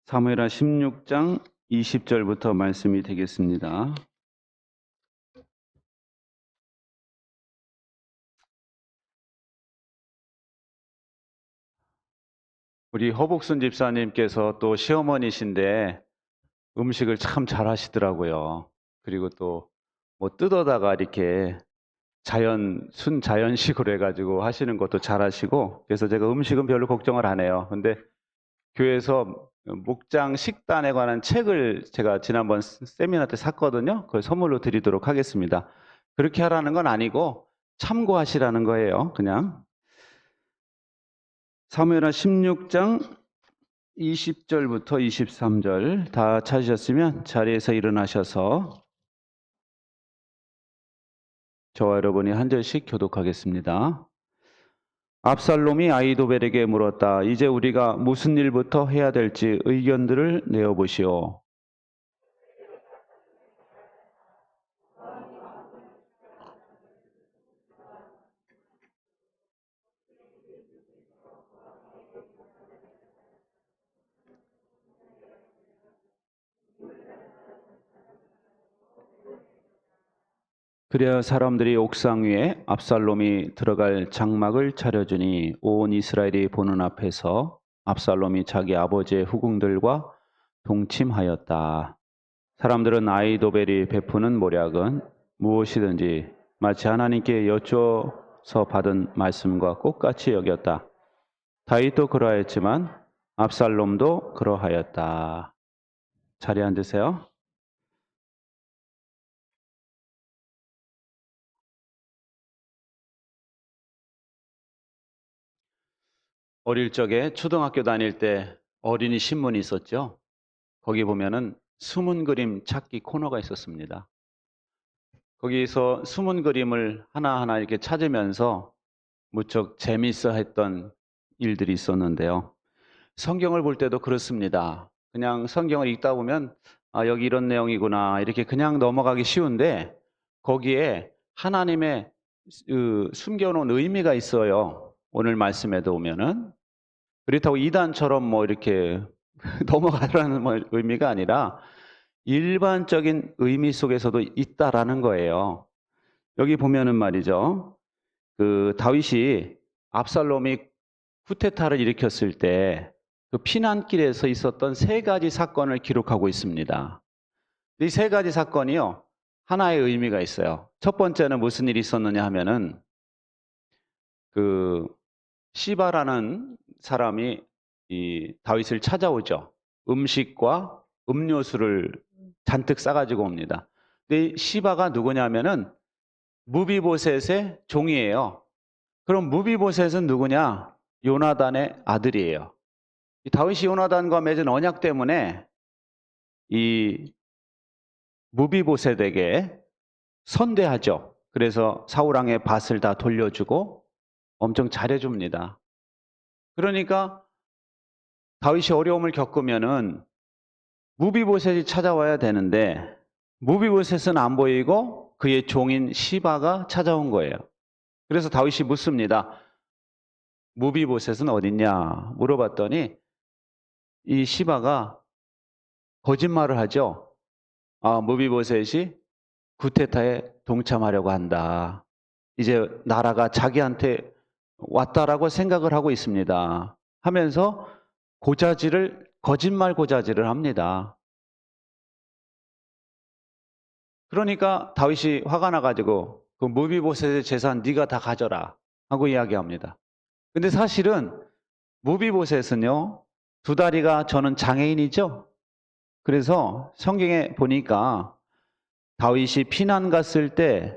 사무엘하 16장 20절부터 말씀이 되겠습니다. 우리 허복순 집사님께서 또 시어머니신데 음식을 참 잘하시더라고요. 그리고 또 뭐 뜯어다가 이렇게 순자연식으로 해가지고 하시는 것도 잘하시고, 그래서 제가 음식은 별로 걱정을 안 해요. 근데 교회에서 목장 식단에 관한 책을 제가 지난번 세미나 때 샀거든요. 그걸 선물로 드리도록 하겠습니다. 그렇게 하라는 건 아니고 참고하시라는 거예요. 그냥 사무엘하 16장 20절부터 23절 다 찾으셨으면 자리에서 일어나셔서 저와 여러분이 한 절씩 교독하겠습니다. 압살롬이 아히도벨에게 물었다. 이제 우리가 무슨 일부터 해야 될지 의견들을 내어보시오. 그래야 사람들이 옥상 위에 압살롬이 들어갈 장막을 차려주니 온 이스라엘이 보는 앞에서 압살롬이 자기 아버지의 후궁들과 동침하였다. 사람들은 아히도벨이 베푸는 모략은 무엇이든지 마치 하나님께 여쭈어서 받은 말씀과 똑같이 여겼다. 다윗도 그러하였지만 압살롬도 그러하였다. 자리에 앉으세요. 어릴 적에 초등학교 다닐 때 어린이 신문이 있었죠. 거기 보면은 숨은 그림 찾기 코너가 있었습니다. 거기서 숨은 그림을 하나하나 이렇게 찾으면서 무척 재미있어 했던 일들이 있었는데요. 성경을 볼 때도 그렇습니다. 그냥 성경을 읽다 보면 여기 이런 내용이구나 이렇게 그냥 넘어가기 쉬운데 거기에 하나님의 숨겨놓은 의미가 있어요. 오늘 말씀에도 오면은 그렇다고 이단처럼 뭐 이렇게 넘어가라는 의미가 아니라 일반적인 의미 속에서도 있다라는 거예요. 여기 보면은 말이죠. 다윗이 압살롬이 쿠데타를 일으켰을 때 그 피난길에서 있었던 세 가지 사건을 기록하고 있습니다. 이 세 가지 사건이요. 하나의 의미가 있어요. 첫 번째는 무슨 일이 있었느냐 하면은 시바라는 사람이 이 다윗을 찾아오죠. 음식과 음료수를 잔뜩 싸가지고 옵니다. 근데 시바가 누구냐면은 무비보셋의 종이에요. 그럼 무비보셋은 누구냐? 요나단의 아들이에요. 이 다윗이 요나단과 맺은 언약 때문에 이 무비보셋에게 선대하죠. 그래서 사울왕의 밭을 다 돌려주고 엄청 잘해줍니다. 그러니까 다윗이 어려움을 겪으면은 무비보셋이 찾아와야 되는데 무비보셋은 안 보이고 그의 종인 시바가 찾아온 거예요. 그래서 다윗이 묻습니다. 무비보셋은 어딨냐 물어봤더니 이 시바가 거짓말을 하죠. 무비보셋이 쿠데타에 동참하려고 한다. 이제 나라가 자기한테 왔다라고 생각을 하고 있습니다. 하면서 거짓말 고자질을 합니다. 그러니까 다윗이 화가 나가지고 그 무비보셋의 재산 네가 다 가져라 하고 이야기합니다. 근데 사실은 무비보셋은요, 두 다리가 저는 장애인이죠. 그래서 성경에 보니까 다윗이 피난 갔을 때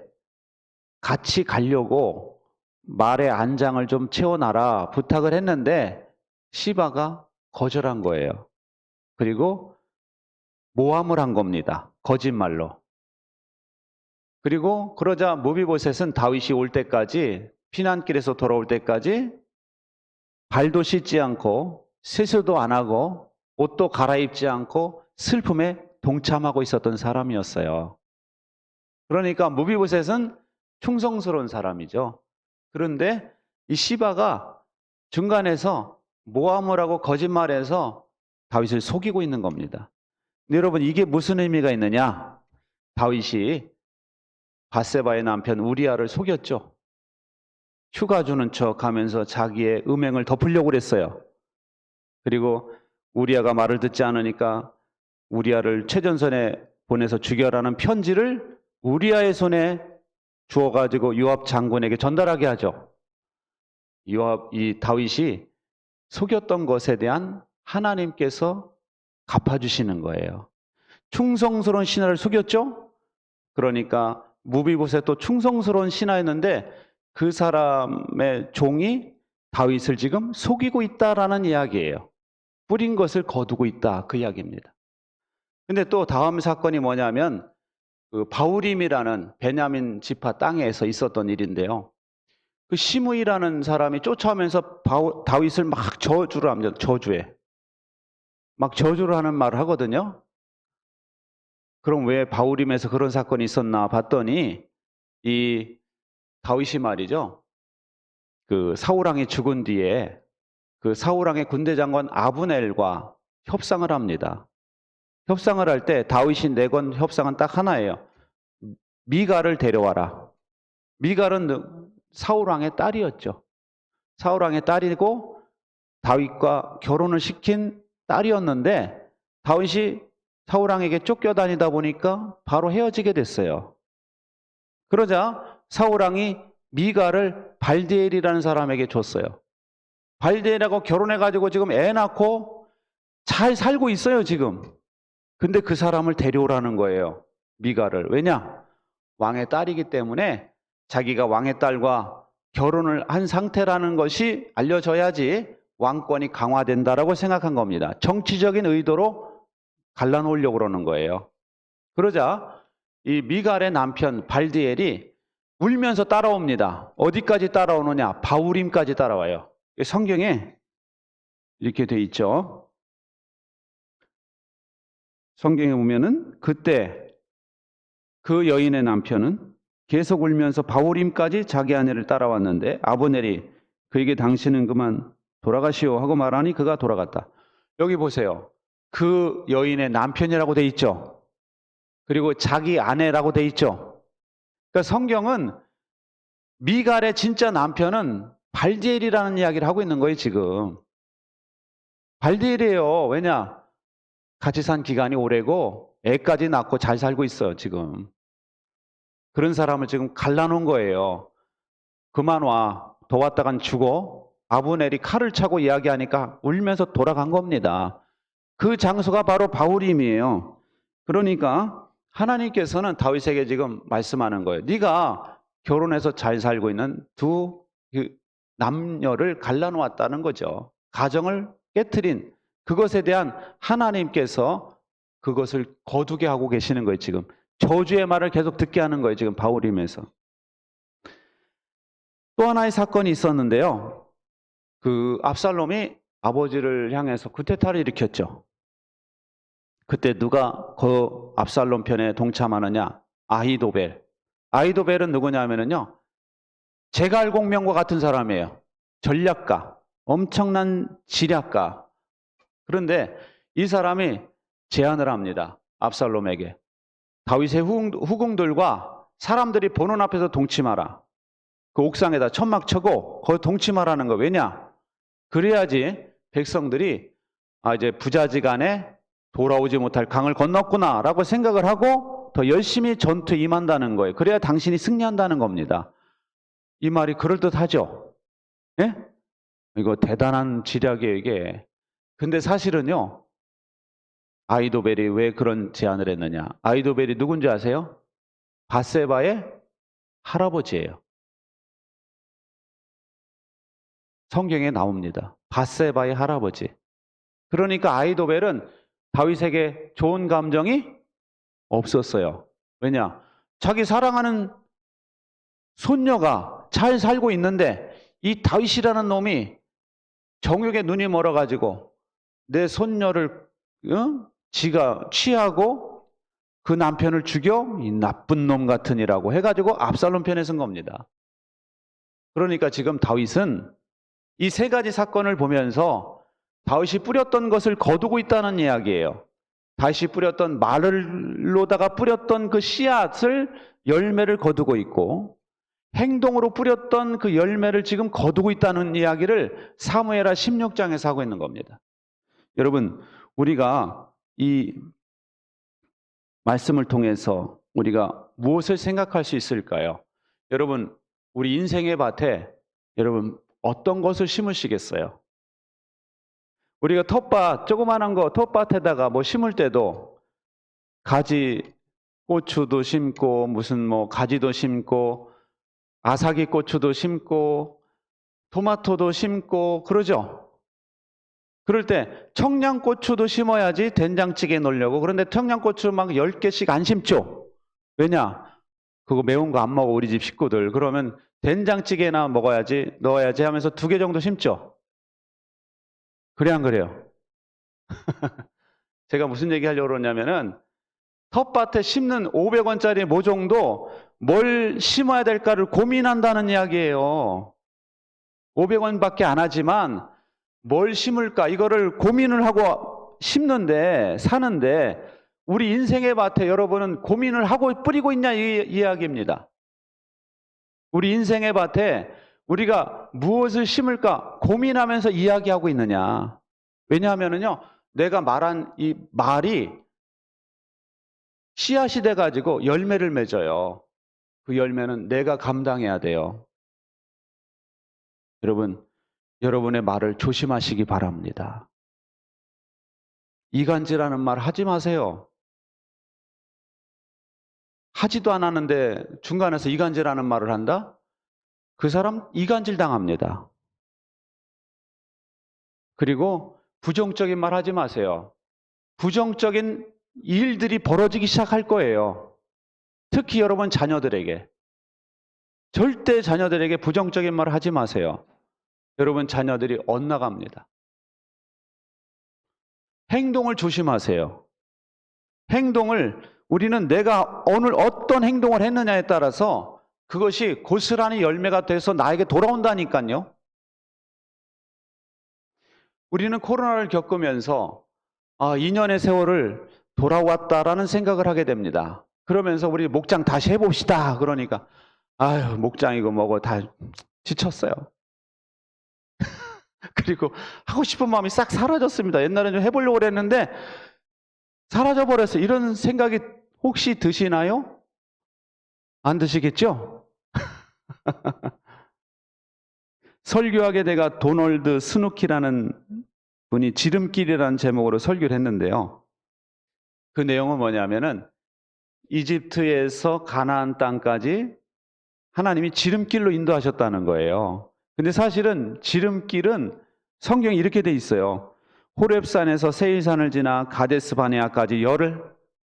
같이 가려고 말의 안장을 좀 채워놔라 부탁을 했는데 시바가 거절한 거예요. 그리고 모함을 한 겁니다. 거짓말로. 그리고 그러자 무비보셋은 다윗이 올 때까지 피난길에서 돌아올 때까지 발도 씻지 않고 세수도 안 하고 옷도 갈아입지 않고 슬픔에 동참하고 있었던 사람이었어요. 그러니까 무비보셋은 충성스러운 사람이죠. 그런데 이 시바가 중간에서 모함을 하고 거짓말해서 다윗을 속이고 있는 겁니다. 근데 여러분, 이게 무슨 의미가 있느냐? 다윗이 밧세바의 남편 우리아를 속였죠. 휴가 주는 척 하면서 자기의 음행을 덮으려고 그랬어요. 그리고 우리아가 말을 듣지 않으니까 우리아를 최전선에 보내서 죽여라는 편지를 우리아의 손에 주어가지고 요압 장군에게 전달하게 하죠. 이 다윗이 속였던 것에 대한 하나님께서 갚아주시는 거예요. 충성스러운 신하를 속였죠? 그러니까 무비보셋도 충성스러운 신하였는데 그 사람의 종이 다윗을 지금 속이고 있다라는 이야기예요. 뿌린 것을 거두고 있다, 그 이야기입니다. 근데 또 다음 사건이 뭐냐면 그 바후림이라는 베냐민 지파 땅에서 있었던 일인데요. 그 시므이라는 사람이 쫓아오면서 다윗을 막 저주를 합니다. 막 저주를 하는 말을 하거든요. 그럼 왜 바후림에서 그런 사건이 있었나 봤더니 이 다윗이 말이죠. 그 사울왕이 죽은 뒤에 그 사울왕의 군대 장관 아브넬과 협상을 합니다. 협상을 할 때 다윗이 내건 협상은 딱 하나예요. 미갈을 데려와라. 미갈은 사울왕의 딸이었죠. 사울왕의 딸이고 다윗과 결혼을 시킨 딸이었는데 다윗이 사울왕에게 쫓겨다니다 보니까 바로 헤어지게 됐어요. 그러자 사울왕이 미갈을 발디엘이라는 사람에게 줬어요. 발디엘하고 결혼해가지고 지금 애 낳고 잘 살고 있어요, 지금. 근데 그 사람을 데려오라는 거예요, 미갈을. 왜냐? 왕의 딸이기 때문에 자기가 왕의 딸과 결혼을 한 상태라는 것이 알려져야지 왕권이 강화된다라고 생각한 겁니다. 정치적인 의도로 갈라놓으려고 그러는 거예요. 그러자 이 미갈의 남편 발디엘이 울면서 따라옵니다. 어디까지 따라오느냐? 바후림까지 따라와요. 성경에 이렇게 돼 있죠. 성경에 보면은 그때 그 여인의 남편은 계속 울면서 바후림까지 자기 아내를 따라왔는데 아브넬이 그에게 당신은 그만 돌아가시오 하고 말하니 그가 돌아갔다. 여기 보세요. 그 여인의 남편이라고 돼 있죠. 그리고 자기 아내라고 돼 있죠. 그러니까 성경은 미갈의 진짜 남편은 발디엘이라는 이야기를 하고 있는 거예요, 지금. 발디엘이에요. 왜냐? 같이 산 기간이 오래고 애까지 낳고 잘 살고 있어요, 지금. 그런 사람을 지금 갈라놓은 거예요. 그만 와. 더 왔다간 죽어. 아브넬이 칼을 차고 이야기하니까 울면서 돌아간 겁니다. 그 장소가 바로 바후림이에요. 그러니까 하나님께서는 다윗에게 지금 말씀하는 거예요. 네가 결혼해서 잘 살고 있는 두 남녀를 갈라놓았다는 거죠. 가정을 깨트린 그것에 대한 하나님께서 그것을 거두게 하고 계시는 거예요, 지금. 저주의 말을 계속 듣게 하는 거예요, 지금 바후림에서. 또 하나의 사건이 있었는데요. 그 압살롬이 아버지를 향해서 쿠데타를 일으켰죠. 그때 누가 그 압살롬 편에 동참하느냐? 아히도벨. 아히도벨은 누구냐면요. 제갈공명과 같은 사람이에요. 전략가, 엄청난 지략가. 그런데 이 사람이 제안을 합니다. 압살롬에게. 다윗의 후궁들과 사람들이 보는 앞에서 동침하라. 그 옥상에다 천막 쳐고 거기 동침하라는 거. 왜냐? 그래야지 백성들이 이제 부자지간에 돌아오지 못할 강을 건넜구나 라고 생각을 하고 더 열심히 전투에 임한다는 거예요. 그래야 당신이 승리한다는 겁니다. 이 말이 그럴듯하죠? 예? 이거 대단한 지략이에요, 이게. 근데 사실은요, 아히도벨이 왜 그런 제안을 했느냐? 아히도벨이 누군지 아세요? 밧세바의 할아버지예요. 성경에 나옵니다. 밧세바의 할아버지. 그러니까 아히도벨은 다윗에게 좋은 감정이 없었어요. 왜냐? 자기 사랑하는 손녀가 잘 살고 있는데 이 다윗이라는 놈이 정욕에 눈이 멀어가지고 내 손녀를 지가 취하고 그 남편을 죽여? 이 나쁜 놈 같으니라고 해가지고 압살롬 편에 선 겁니다. 그러니까 지금 다윗은 이 세 가지 사건을 보면서 다윗이 뿌렸던 것을 거두고 있다는 이야기예요. 다윗이 뿌렸던 말로다가 뿌렸던 그 씨앗을 열매를 거두고 있고 행동으로 뿌렸던 그 열매를 지금 거두고 있다는 이야기를 사무엘하 16장에서 하고 있는 겁니다. 여러분, 우리가 이 말씀을 통해서 우리가 무엇을 생각할 수 있을까요? 여러분, 우리 인생의 밭에 여러분 어떤 것을 심으시겠어요? 우리가 텃밭, 조그마한 거 텃밭에다가 뭐 심을 때도 가지 고추도 심고 무슨 뭐 가지도 심고 아삭이 고추도 심고 토마토도 심고 그러죠? 그럴 때 청양고추도 심어야지 된장찌개 넣으려고. 그런데 청양고추 막 10개씩 안 심죠? 왜냐? 그거 매운 거 안 먹어 우리 집 식구들. 그러면 된장찌개나 먹어야지, 넣어야지 하면서 2개 정도 심죠? 그래 안 그래요? 제가 무슨 얘기 하려고 그러냐면은 텃밭에 심는 500원짜리 모종도 뭘 심어야 될까를 고민한다는 이야기예요. 500원밖에 안 하지만 뭘 심을까 이거를 고민을 하고 심는데 사는데 우리 인생의 밭에 여러분은 고민을 하고 뿌리고 있냐 이 이야기입니다. 우리 인생의 밭에 우리가 무엇을 심을까 고민하면서 이야기하고 있느냐. 왜냐하면요 내가 말한 이 말이 씨앗이 돼가지고 열매를 맺어요. 그 열매는 내가 감당해야 돼요. 여러분, 여러분의 말을 조심하시기 바랍니다. 이간질하는 말 하지 마세요. 하지도 않았는데 중간에서 이간질하는 말을 한다? 그 사람 이간질 당합니다. 그리고 부정적인 말 하지 마세요. 부정적인 일들이 벌어지기 시작할 거예요. 특히 여러분 자녀들에게. 절대 자녀들에게 부정적인 말을 하지 마세요. 여러분 자녀들이 엇나갑니다. 행동을 조심하세요. 행동을 우리는 내가 오늘 어떤 행동을 했느냐에 따라서 그것이 고스란히 열매가 돼서 나에게 돌아온다니까요. 우리는 코로나를 겪으면서 2년의 세월을 돌아왔다라는 생각을 하게 됩니다. 그러면서 우리 목장 다시 해봅시다. 그러니까 아유 목장이고 뭐고 다 지쳤어요. 그리고 하고 싶은 마음이 싹 사라졌습니다. 옛날에 좀 해보려고 그랬는데 사라져버렸어요. 이런 생각이 혹시 드시나요? 안 드시겠죠? 설교하게 내가 도널드 스누키라는 분이 지름길이라는 제목으로 설교를 했는데요. 그 내용은 뭐냐면은 이집트에서 가나안 땅까지 하나님이 지름길로 인도하셨다는 거예요. 근데 사실은 지름길은 성경이 이렇게 돼 있어요. 호렙산에서 세일산을 지나 가데스 바네아까지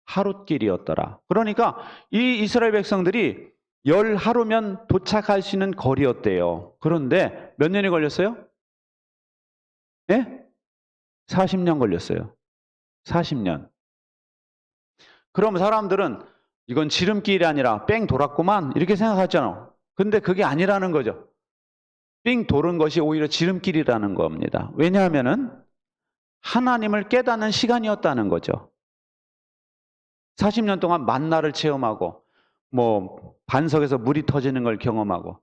10하룻길이었더라. 그러니까 이 이스라엘 백성들이 10하루면 도착할 수 있는 거리였대요. 그런데 몇 년이 걸렸어요? 예? 40년 걸렸어요. 40년. 그럼 사람들은 이건 지름길이 아니라 뺑 돌았구만 이렇게 생각하잖아. 근데 그게 아니라는 거죠. 삥 도는 것이 오히려 지름길이라는 겁니다. 왜냐하면은 하나님을 깨닫는 시간이었다는 거죠. 40년 동안 만나를 체험하고 뭐 반석에서 물이 터지는 걸 경험하고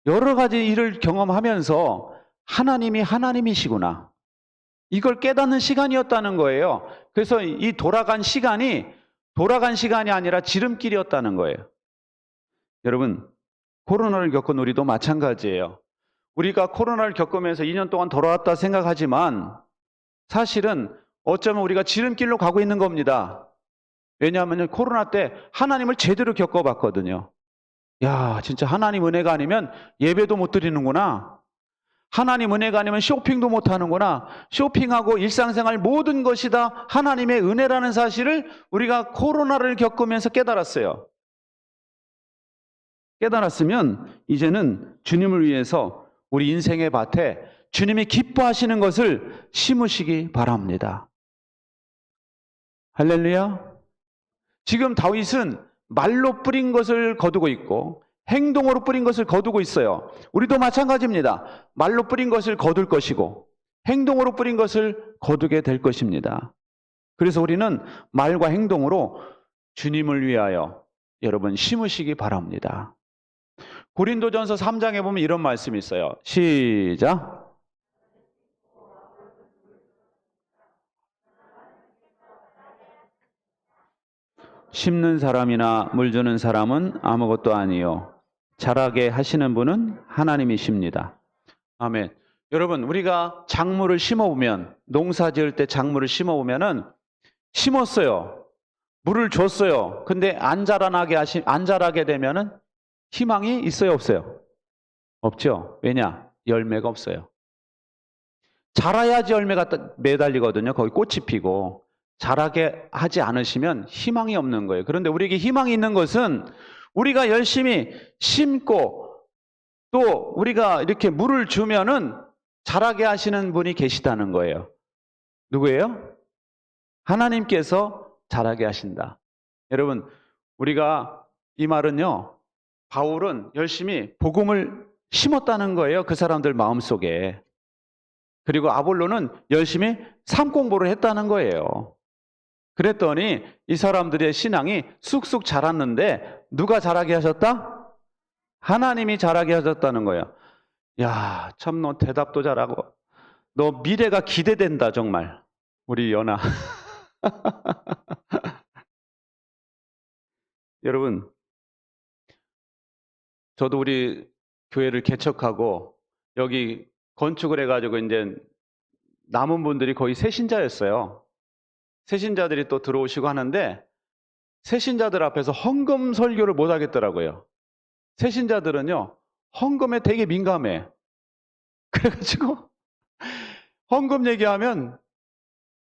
여러 가지 일을 경험하면서 하나님이 하나님이시구나. 이걸 깨닫는 시간이었다는 거예요. 그래서 이 돌아간 시간이 아니라 지름길이었다는 거예요. 여러분, 코로나를 겪은 우리도 마찬가지예요. 우리가 코로나를 겪으면서 2년 동안 돌아왔다 생각하지만 사실은 어쩌면 우리가 지름길로 가고 있는 겁니다. 왜냐하면 코로나 때 하나님을 제대로 겪어봤거든요. 야, 진짜 하나님 은혜가 아니면 예배도 못 드리는구나. 하나님 은혜가 아니면 쇼핑도 못 하는구나. 쇼핑하고 일상생활 모든 것이 다 하나님의 은혜라는 사실을 우리가 코로나를 겪으면서 깨달았어요. 깨달았으면 이제는 주님을 위해서 우리 인생의 밭에 주님이 기뻐하시는 것을 심으시기 바랍니다. 할렐루야. 지금 다윗은 말로 뿌린 것을 거두고 있고 행동으로 뿌린 것을 거두고 있어요. 우리도 마찬가지입니다. 말로 뿌린 것을 거둘 것이고 행동으로 뿌린 것을 거두게 될 것입니다. 그래서 우리는 말과 행동으로 주님을 위하여 여러분 심으시기 바랍니다. 고린도전서 3장에 보면 이런 말씀이 있어요. 시작. 심는 사람이나 물 주는 사람은 아무것도 아니요 자라게 하시는 분은 하나님이십니다. 아멘. 여러분, 우리가 작물을 심어보면, 농사 지을 때 작물을 심어보면은 심었어요. 물을 줬어요. 근데 안 자라게 되면은 희망이 있어요, 없어요? 없죠. 왜냐? 열매가 없어요. 자라야지 열매가 매달리거든요. 거기 꽃이 피고. 자라게 하지 않으시면 희망이 없는 거예요. 그런데 우리에게 희망이 있는 것은 우리가 열심히 심고 또 우리가 이렇게 물을 주면은 자라게 하시는 분이 계시다는 거예요. 누구예요? 하나님께서 자라게 하신다. 여러분, 우리가 이 말은요, 바울은 열심히 복음을 심었다는 거예요. 그 사람들 마음속에. 그리고 아볼로는 열심히 삶 공부를 했다는 거예요. 그랬더니 이 사람들의 신앙이 쑥쑥 자랐는데 누가 자라게 하셨다? 하나님이 자라게 하셨다는 거예요. 야, 참 너 대답도 잘하고 너 미래가 기대된다 정말. 우리 연아. 여러분, 저도 우리 교회를 개척하고 여기 건축을 해가지고 이제 남은 분들이 거의 새신자였어요. 새신자들이 또 들어오시고 하는데 새신자들 앞에서 헌금 설교를 못 하겠더라고요. 새신자들은요, 헌금에 되게 민감해. 그래가지고 헌금 얘기하면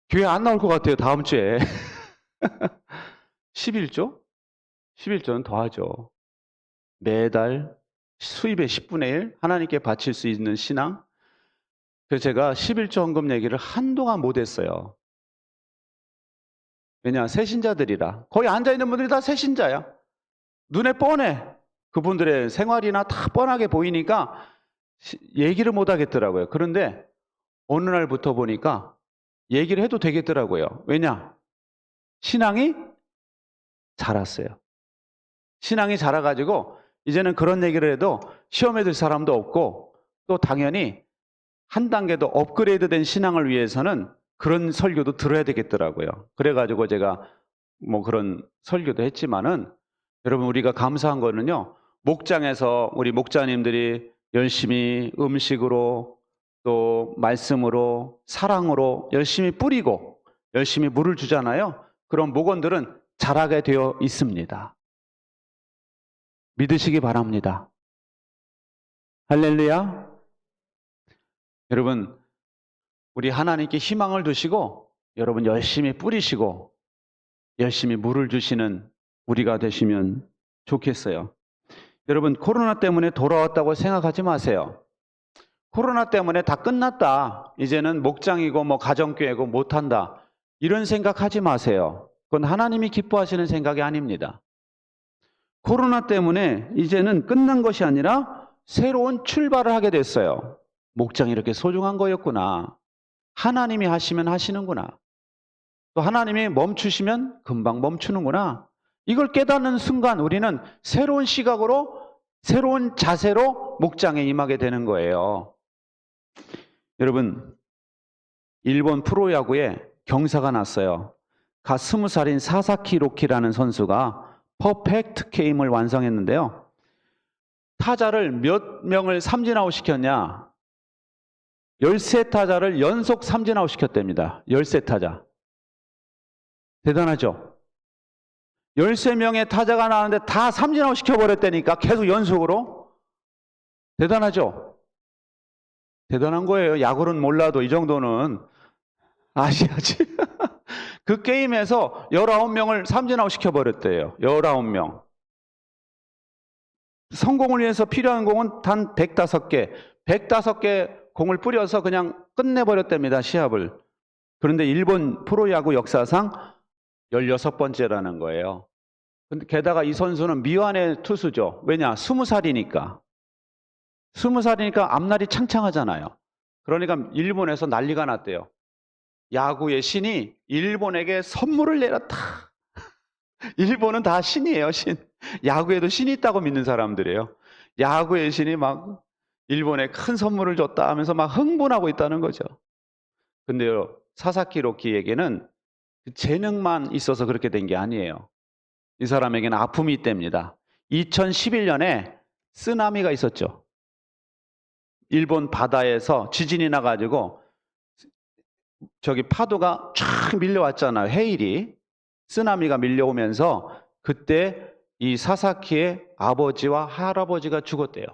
교회 안 나올 것 같아요, 다음 주에. 11조? 11조는 더 하죠. 매달 수입의 10분의 1 하나님께 바칠 수 있는 신앙. 그래서 제가 11조 헌금 얘기를 한동안 못 했어요. 왜냐? 새신자들이라. 거기 앉아있는 분들이 다 새신자야. 눈에 뻔해. 그분들의 생활이나 다 뻔하게 보이니까 얘기를 못 하겠더라고요. 그런데 어느 날부터 보니까 얘기를 해도 되겠더라고요. 왜냐? 신앙이 자랐어요. 신앙이 자라가지고 이제는 그런 얘기를 해도 시험에 들 사람도 없고 또 당연히 한 단계 더 업그레이드된 신앙을 위해서는 그런 설교도 들어야 되겠더라고요. 그래가지고 제가 뭐 그런 설교도 했지만은 여러분, 우리가 감사한 거는요, 목장에서 우리 목자님들이 열심히 음식으로 또 말씀으로 사랑으로 열심히 뿌리고 열심히 물을 주잖아요. 그런 목원들은 자라게 되어 있습니다. 믿으시기 바랍니다. 할렐루야. 여러분, 우리 하나님께 희망을 두시고 여러분 열심히 뿌리시고 열심히 물을 주시는 우리가 되시면 좋겠어요. 여러분, 코로나 때문에 돌아왔다고 생각하지 마세요. 코로나 때문에 다 끝났다. 이제는 목장이고 뭐 가정교회고 못한다. 이런 생각하지 마세요. 그건 하나님이 기뻐하시는 생각이 아닙니다. 코로나 때문에 이제는 끝난 것이 아니라 새로운 출발을 하게 됐어요. 목장이 이렇게 소중한 거였구나. 하나님이 하시면 하시는구나. 또 하나님이 멈추시면 금방 멈추는구나. 이걸 깨닫는 순간 우리는 새로운 시각으로, 새로운 자세로 목장에 임하게 되는 거예요. 여러분, 일본 프로야구에 경사가 났어요. 갓 20살인 사사키 로키라는 선수가 퍼펙트 게임을 완성했는데요. 타자를 몇 명을 삼진아웃 시켰냐? 13타자를 연속 삼진아웃 시켰답니다. 13타자. 대단하죠? 13명의 타자가 나왔는데 다 삼진아웃 시켜버렸다니까, 계속 연속으로. 대단하죠? 대단한 거예요. 야구는 몰라도 이 정도는 아셔야지. 그 게임에서 19명을 삼진아웃 시켜버렸대요. 19명. 성공을 위해서 필요한 공은 단 105개. 105개 공을 뿌려서 그냥 끝내버렸답니다, 시합을. 그런데 일본 프로야구 역사상 16번째라는 거예요. 근데 게다가 이 선수는 미완의 투수죠. 왜냐? 20살이니까. 20살이니까 앞날이 창창하잖아요. 그러니까 일본에서 난리가 났대요. 야구의 신이 일본에게 선물을 내렸다. 일본은 다 신이에요, 신. 야구에도 신이 있다고 믿는 사람들이에요. 야구의 신이 막 일본에 큰 선물을 줬다 하면서 막 흥분하고 있다는 거죠. 근데요, 사사키 로키에게는 재능만 있어서 그렇게 된 게 아니에요. 이 사람에게는 아픔이 있답니다. 2011년에 쓰나미가 있었죠. 일본 바다에서 지진이 나가지고 저기 파도가 쫙 밀려왔잖아요. 해일이. 쓰나미가 밀려오면서 그때 이 사사키의 아버지와 할아버지가 죽었대요.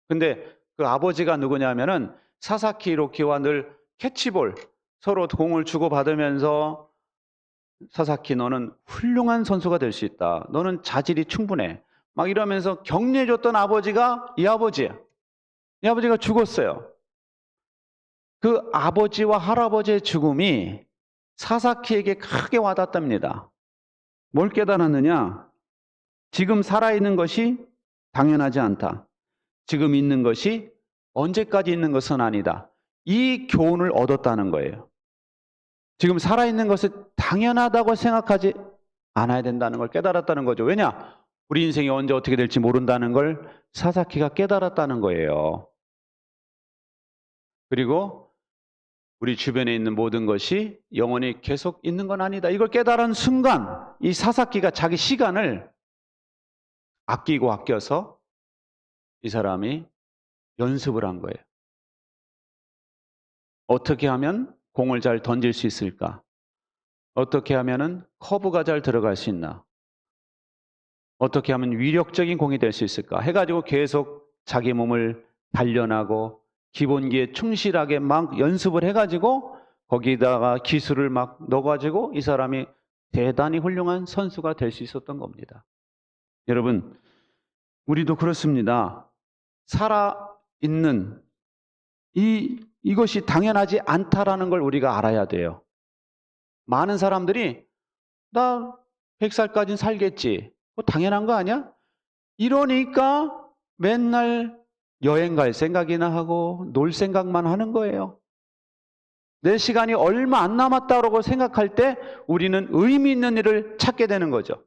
근데 그 아버지가 누구냐면은 사사키 히로키와 늘 캐치볼 서로 공을 주고받으면서 사사키 너는 훌륭한 선수가 될 수 있다. 너는 자질이 충분해. 막 이러면서 격려해줬던 아버지가 이 아버지야. 이 아버지가 죽었어요. 그 아버지와 할아버지의 죽음이 사사키에게 크게 와닿답니다. 뭘 깨달았느냐? 지금 살아있는 것이 당연하지 않다. 지금 있는 것이 언제까지 있는 것은 아니다. 이 교훈을 얻었다는 거예요. 지금 살아있는 것을 당연하다고 생각하지 않아야 된다는 걸 깨달았다는 거죠. 왜냐? 우리 인생이 언제 어떻게 될지 모른다는 걸 사사키가 깨달았다는 거예요. 그리고 우리 주변에 있는 모든 것이 영원히 계속 있는 건 아니다. 이걸 깨달은 순간 이 사사키가 자기 시간을 아끼고 아껴서 이 사람이 연습을 한 거예요. 어떻게 하면 공을 잘 던질 수 있을까? 어떻게 하면은 커브가 잘 들어갈 수 있나? 어떻게 하면 위력적인 공이 될 수 있을까? 해가지고 계속 자기 몸을 단련하고 기본기에 충실하게 막 연습을 해가지고 거기다가 기술을 막 넣어가지고 이 사람이 대단히 훌륭한 선수가 될 수 있었던 겁니다. 여러분, 우리도 그렇습니다. 살아있는 이것이 당연하지 않다라는 걸 우리가 알아야 돼요. 많은 사람들이 나 100살까지는 살겠지. 뭐 당연한 거 아니야? 이러니까 맨날 여행 갈 생각이나 하고 놀 생각만 하는 거예요. 내 시간이 얼마 안 남았다고 생각할 때 우리는 의미 있는 일을 찾게 되는 거죠.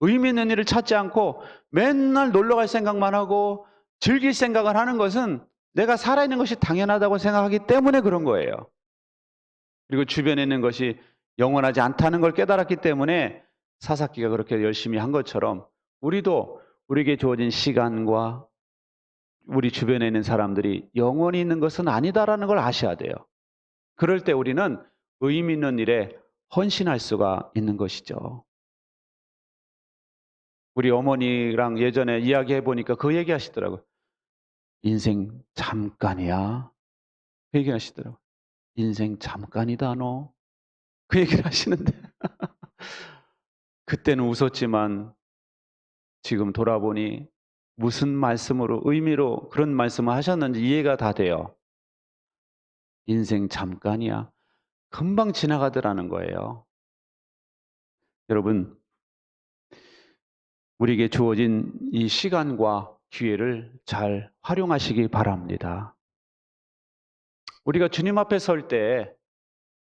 의미 있는 일을 찾지 않고 맨날 놀러 갈 생각만 하고 즐길 생각을 하는 것은 내가 살아있는 것이 당연하다고 생각하기 때문에 그런 거예요. 그리고 주변에 있는 것이 영원하지 않다는 걸 깨달았기 때문에 사사키가 그렇게 열심히 한 것처럼 우리도 우리에게 주어진 시간과 우리 주변에 있는 사람들이 영원히 있는 것은 아니다라는 걸 아셔야 돼요. 그럴 때 우리는 의미 있는 일에 헌신할 수가 있는 것이죠. 우리 어머니랑 예전에 이야기해 보니까 그 얘기 하시더라고요. 인생 잠깐이야. 그 얘기 하시더라고요. 인생 잠깐이다 너. 그 얘기를 하시는데 그때는 웃었지만 지금 돌아보니 무슨 말씀으로 의미로 그런 말씀을 하셨는지 이해가 다 돼요. 인생 잠깐이야. 금방 지나가더라는 거예요. 여러분, 우리에게 주어진 이 시간과 기회를 잘 활용하시기 바랍니다. 우리가 주님 앞에 설 때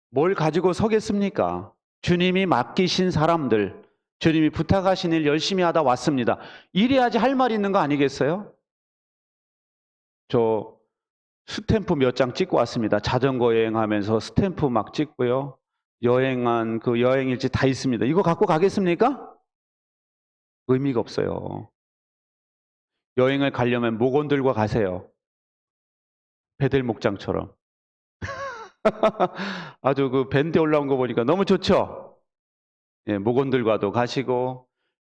뭘 가지고 서겠습니까? 주님이 맡기신 사람들, 주님이 부탁하신 일 열심히 하다 왔습니다. 이래야지 할 말 있는 거 아니겠어요? 저 스탬프 몇 장 찍고 왔습니다. 자전거 여행하면서 스탬프 막 찍고요. 여행한 그 여행일지 다 있습니다. 이거 갖고 가겠습니까? 의미가 없어요. 여행을 가려면 목원들과 가세요. 베델 목장처럼. 아주 그 밴드 올라온 거 보니까 너무 좋죠? 예, 목원들과도 가시고,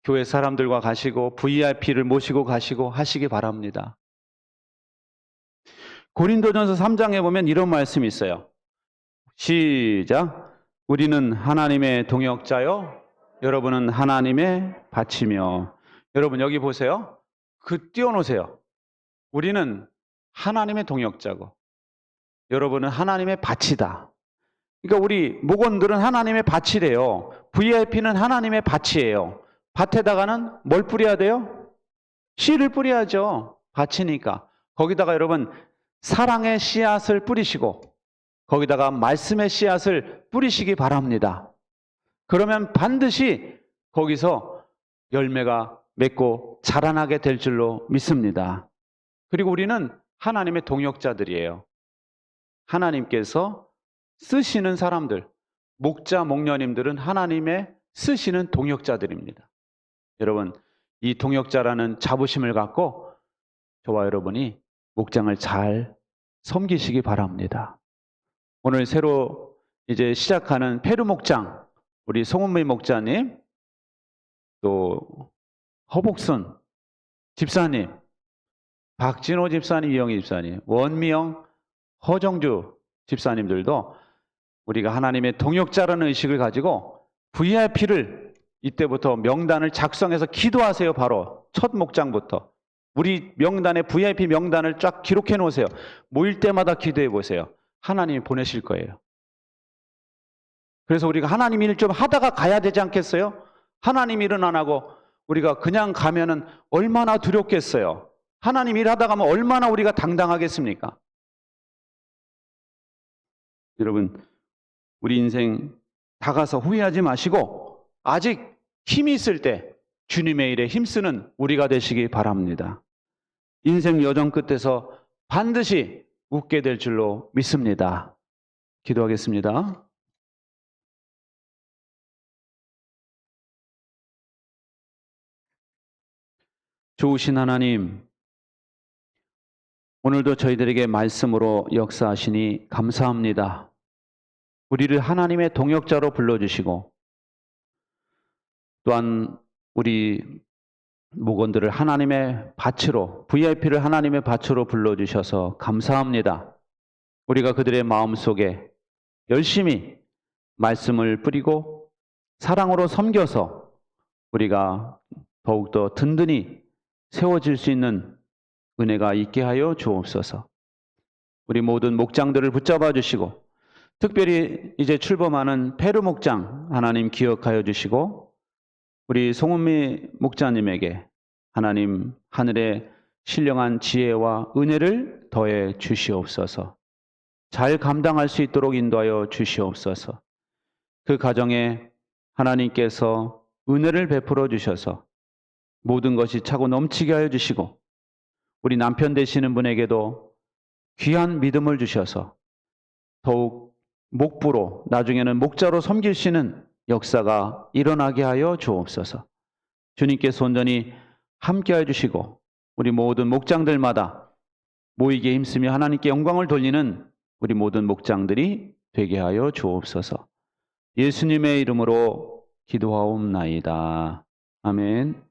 교회 사람들과 가시고, VIP를 모시고 가시고 하시기 바랍니다. 고린도전서 3장에 보면 이런 말씀이 있어요. 시작. 우리는 하나님의 동역자요. 여러분은 하나님의 밭이며. 여러분 여기 보세요. 그 띄워놓으세요. 우리는 하나님의 동역자고 여러분은 하나님의 밭이다. 그러니까 우리 목원들은 하나님의 밭이래요. VIP는 하나님의 밭이에요. 밭에다가는 뭘 뿌려야 돼요? 씨를 뿌려야죠. 밭이니까. 거기다가 여러분 사랑의 씨앗을 뿌리시고 거기다가 말씀의 씨앗을 뿌리시기 바랍니다. 그러면 반드시 거기서 열매가 맺고 자라나게 될 줄로 믿습니다. 그리고 우리는 하나님의 동역자들이에요. 하나님께서 쓰시는 사람들, 목자, 목녀님들은 하나님의 쓰시는 동역자들입니다. 여러분, 이 동역자라는 자부심을 갖고 저와 여러분이 목장을 잘 섬기시기 바랍니다. 오늘 새로 이제 시작하는 페루 목장, 우리 송은미 목자님, 또 허복순 집사님, 박진호 집사님, 이영희 집사님, 원미영, 허정주 집사님들도 우리가 하나님의 동역자라는 의식을 가지고 VIP를 이때부터 명단을 작성해서 기도하세요. 바로 첫 목장부터. 우리 명단에 VIP 명단을 쫙 기록해 놓으세요. 모일 때마다 기도해 보세요. 하나님이 보내실 거예요. 그래서 우리가 하나님 일 좀 하다가 가야 되지 않겠어요? 하나님 일은 안 하고 우리가 그냥 가면은 얼마나 두렵겠어요? 하나님 일 하다 가면 얼마나 우리가 당당하겠습니까? 여러분, 우리 인생 다가서 후회하지 마시고 아직 힘이 있을 때 주님의 일에 힘쓰는 우리가 되시기 바랍니다. 인생 여정 끝에서 반드시 웃게 될 줄로 믿습니다. 기도하겠습니다. 좋으신 하나님, 오늘도 저희들에게 말씀으로 역사하시니 감사합니다. 우리를 하나님의 동역자로 불러주시고 또한 우리 목원들을 하나님의 밭으로, VIP를 하나님의 밭으로 불러주셔서 감사합니다. 우리가 그들의 마음속에 열심히 말씀을 뿌리고 사랑으로 섬겨서 우리가 더욱더 든든히 세워질 수 있는 은혜가 있게 하여 주옵소서. 우리 모든 목장들을 붙잡아 주시고 특별히 이제 출범하는 페루 목장 하나님 기억하여 주시고 우리 송은미 목자님에게 하나님 하늘의 신령한 지혜와 은혜를 더해 주시옵소서. 잘 감당할 수 있도록 인도하여 주시옵소서. 그 가정에 하나님께서 은혜를 베풀어 주셔서 모든 것이 차고 넘치게 하여 주시고 우리 남편 되시는 분에게도 귀한 믿음을 주셔서 더욱 목부로 나중에는 목자로 섬기시는 역사가 일어나게 하여 주옵소서. 주님께서 온전히 함께해 주시고 우리 모든 목장들마다 모이게 힘쓰며 하나님께 영광을 돌리는 우리 모든 목장들이 되게 하여 주옵소서. 예수님의 이름으로 기도하옵나이다. 아멘.